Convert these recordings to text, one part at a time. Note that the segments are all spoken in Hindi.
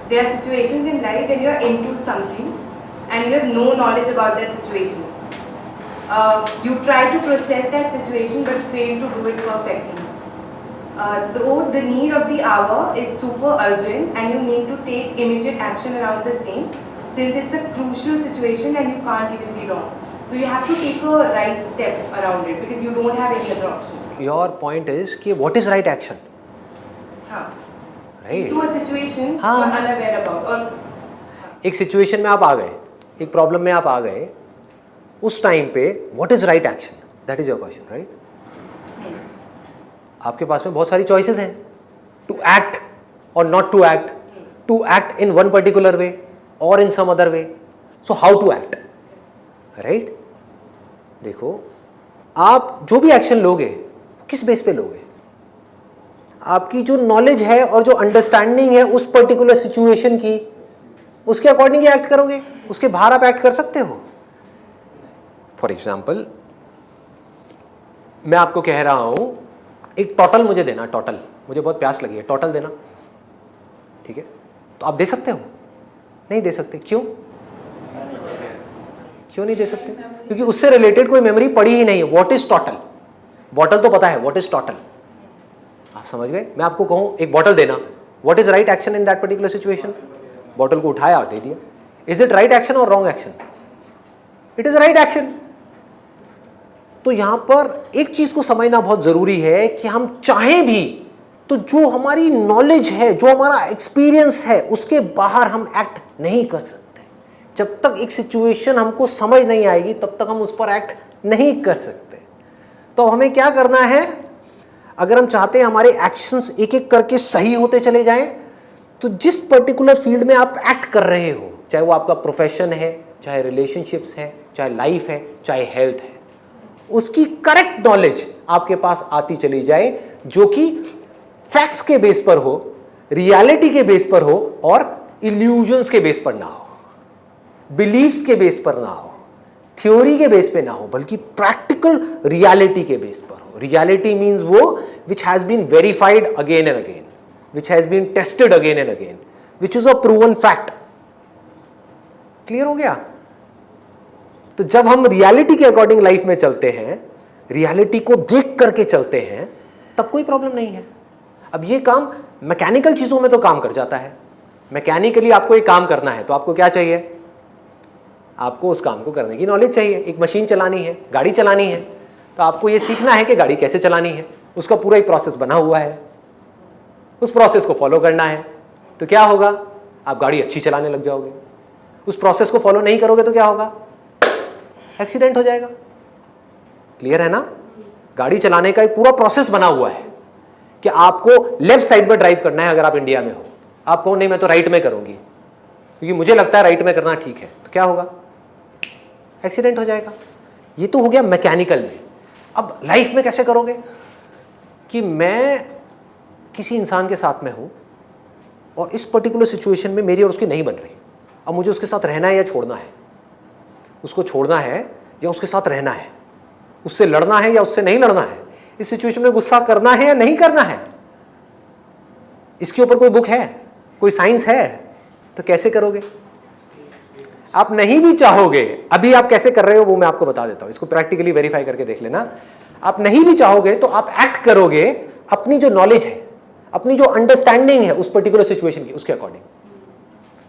There are situations in life when you are into something and you have no knowledge about that situation. You try to process that situation but fail to do it perfectly. Though the need of the hour is super urgent and you need to take immediate action around the same, since it's a crucial situation and you can't even be wrong. So you have to take a right step around it because you don't have any other option. Your point is कि what is right action? हाँ. Right. To a situation हाँ. you're unaware about और एक सिचुएशन में आप आ गए, एक प्रॉब्लम में आप आ गए, उस टाइम पे what is right action? That is your question, right? आपके पास में बहुत सारी चॉइसेस हैं, to act or not to act, to act in one particular way or in some other way. So how to act, right? देखो, आप जो भी एक्शन लोगे किस बेस पे लोगे? आपकी जो नॉलेज है और जो अंडरस्टैंडिंग है उस पर्टिकुलर सिचुएशन की, उसके अकॉर्डिंग ही एक्ट करोगे, उसके बाहर आप एक्ट कर सकते हो? फॉर एग्जाम्पल, मैं आपको कह रहा हूं एक टोटल मुझे देना, टोटल मुझे बहुत प्यास लगी है, टोटल देना, ठीक है? तो आप दे सकते हो? नहीं दे सकते। क्यों? क्यों नहीं दे सकते? क्योंकि उससे रिलेटेड कोई मेमोरी पड़ी ही नहीं है। What is total? बॉटल तो पता है, व्हाट इज टोटल? आप समझ गए? मैं आपको कहूं एक बॉटल देना, what is right action in that particular situation? Bottle को उठाया और दे दिया। इज इट राइट एक्शन और wrong action? It is right action. तो यहां पर एक चीज को समझना बहुत जरूरी है कि हम चाहें भी तो जो हमारी नॉलेज है, जो हमारा एक्सपीरियंस है, उसके बाहर हम एक्ट नहीं कर सकते। जब तक एक सिचुएशन हमको समझ नहीं आएगी तब तक हम उस पर एक्ट नहीं कर सकते। तो हमें क्या करना है? अगर हम चाहते हैं हमारे एक्शंस एक एक करके सही होते चले जाएं, तो जिस पर्टिकुलर फील्ड में आप एक्ट कर रहे हो, चाहे वो आपका प्रोफेशन है, चाहे रिलेशनशिप्स है, चाहे लाइफ है, चाहे हेल्थ है, उसकी करेक्ट नॉलेज आपके पास आती चली जाए, जो कि फैक्ट्स के बेस पर हो, रियलिटी के बेस पर हो और इल्यूजन्स के बेस पर ना हो, बिलीव्स के बेस पर ना हो, थ्योरी के बेस पे ना हो, बल्कि प्रैक्टिकल रियलिटी के बेस पर हो। रियलिटी मीन्स वो which has been verified again and again, which has been tested again and again, which is a proven fact. Clear हो गया? तो जब हम रियलिटी के अकॉर्डिंग लाइफ में चलते हैं, रियलिटी को देख करके चलते हैं, तब कोई प्रॉब्लम नहीं है। अब ये काम मैकेनिकल चीजों में तो काम कर जाता है। मैकेनिकली आपको एक काम करना है तो आपको क्या चाहिए? आपको उस काम को करने की नॉलेज चाहिए। एक मशीन चलानी है, गाड़ी चलानी है, तो आपको ये सीखना है कि गाड़ी कैसे चलानी है। उसका पूरा एक प्रोसेस बना हुआ है, उस प्रोसेस को फॉलो करना है। तो क्या होगा? आप गाड़ी अच्छी चलाने लग जाओगे। उस प्रोसेस को फॉलो नहीं करोगे तो क्या होगा? एक्सीडेंट हो जाएगा। क्लियर है ना? गाड़ी चलाने का एक पूरा प्रोसेस बना हुआ है कि आपको लेफ्ट साइड पर ड्राइव करना है। अगर आप इंडिया में हो, आप कहो नहीं मैं तो राइट में करूंगी क्योंकि मुझे लगता है राइट में करना ठीक है, तो क्या होगा? एक्सीडेंट हो जाएगा। ये तो हो गया मैकेनिकल में। अब लाइफ में कैसे करोगे? कि मैं किसी इंसान के साथ में हूं और इस पर्टिकुलर सिचुएशन में मेरी और उसकी नहीं बन रही। अब मुझे उसके साथ रहना है या छोड़ना है? उसको छोड़ना है या उसके साथ रहना है? उससे लड़ना है या उससे नहीं लड़ना है? इस सिचुएशन में गुस्सा करना है या नहीं करना है? इसके ऊपर कोई बुक है, कोई साइंस है? तो कैसे करोगे? आप नहीं भी चाहोगे, अभी आप कैसे कर रहे हो वो मैं आपको बता देता हूं। इसको प्रैक्टिकली वेरीफाई करके देख लेना। आप नहीं भी चाहोगे तो आप एक्ट करोगे अपनी जो नॉलेज है, अपनी जो अंडरस्टैंडिंग है उस पर्टिकुलर सिचुएशन की, उसके अकॉर्डिंग,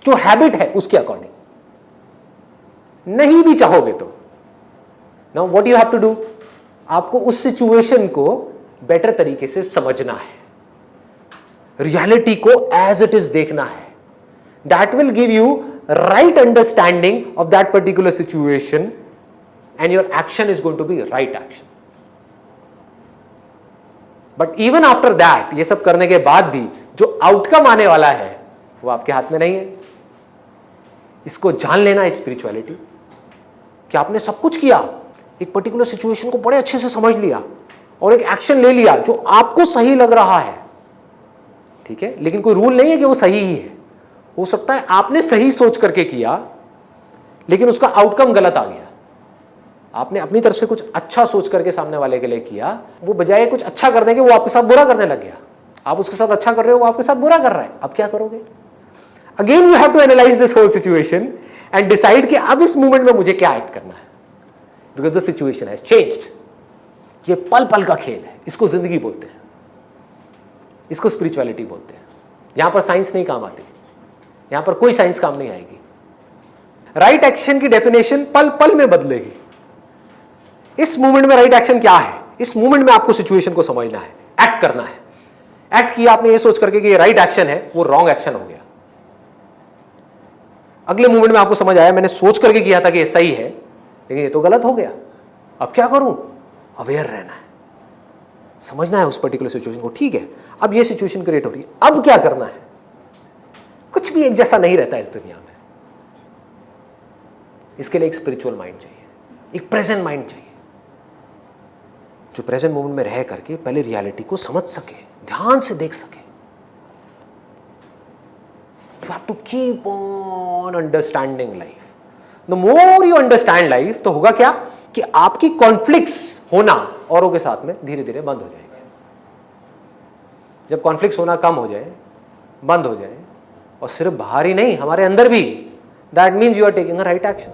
जो हैबिट है उसके अकॉर्डिंग। नहीं भी चाहोगे तो now what you have to do? आपको उस सिचुएशन को बेटर तरीके से समझना है, रियलिटी को एज इट इज देखना है। That will give you right understanding of that particular situation and your action is going to be right action. But even after that, ये सब करने के बाद भी जो आउटकम आने वाला है वो आपके हाथ में नहीं है। इसको जान लेना है स्पिरिचुअलिटी, कि आपने सब कुछ किया, एक पर्टिकुलर सिचुएशन को बड़े अच्छे से समझ लिया और एक एक्शन ले लिया जो आपको सही लग रहा है, ठीक है? लेकिन कोई रूल नहीं है कि वो सही ही है। हो सकता है आपने सही सोच करके किया लेकिन उसका आउटकम गलत आ गया। आपने अपनी तरफ से कुछ अच्छा सोच करके सामने वाले के लिए किया, वो बजाय कुछ अच्छा करने के वो आपके साथ बुरा करने लग गया। आप उसके साथ अच्छा कर रहे हो, वो आपके साथ बुरा कर रहा है। अब क्या करोगे? Again you have to analyse this whole situation and decide कि अब इस मोमेंट में मुझे क्या एक्ट करना है, because the situation has changed. ये पल पल का खेल है, इसको जिंदगी बोलते हैं, इसको स्पिरिचुअलिटी बोलते हैं। यहां पर साइंस नहीं काम आती, यहां पर कोई साइंस काम नहीं आएगी। राइट एक्शन की डेफिनेशन पल पल में बदलेगी। इस मोमेंट में राइट एक्शन क्या है, इस मोमेंट में आपको सिचुएशन को समझना है, एक्ट करना है। एक्ट किया आपने ये सोच करके कि ये राइट एक्शन है, वो रॉन्ग एक्शन हो गया। अगले मोमेंट में आपको समझ आया मैंने सोच करके किया था कि ये सही है, लेकिन ये तो गलत हो गया, अब क्या करूं? अवेयर रहना है, समझना है उस पर्टिकुलर सिचुएशन को। ठीक है, अब ये सिचुएशन क्रिएट हो रही है, अब क्या करना है? कुछ भी एक जैसा नहीं रहता इस दुनिया में। इसके लिए एक स्पिरिचुअल माइंड चाहिए, एक प्रेजेंट माइंड चाहिए, जो प्रेजेंट मोमेंट में रह करके पहले रियलिटी को समझ सके, ध्यान से देख सके। You have to keep on understanding life. The more you understand life, तो होगा क्या कि आपकी कॉन्फ्लिक्ट्स होना औरों के साथ में धीरे धीरे बंद हो जाएंगे। जब कॉन्फ्लिक्ट्स होना कम हो जाए, बंद हो जाए, और सिर्फ बाहर ही नहीं हमारे अंदर भी, that means you are taking a right action.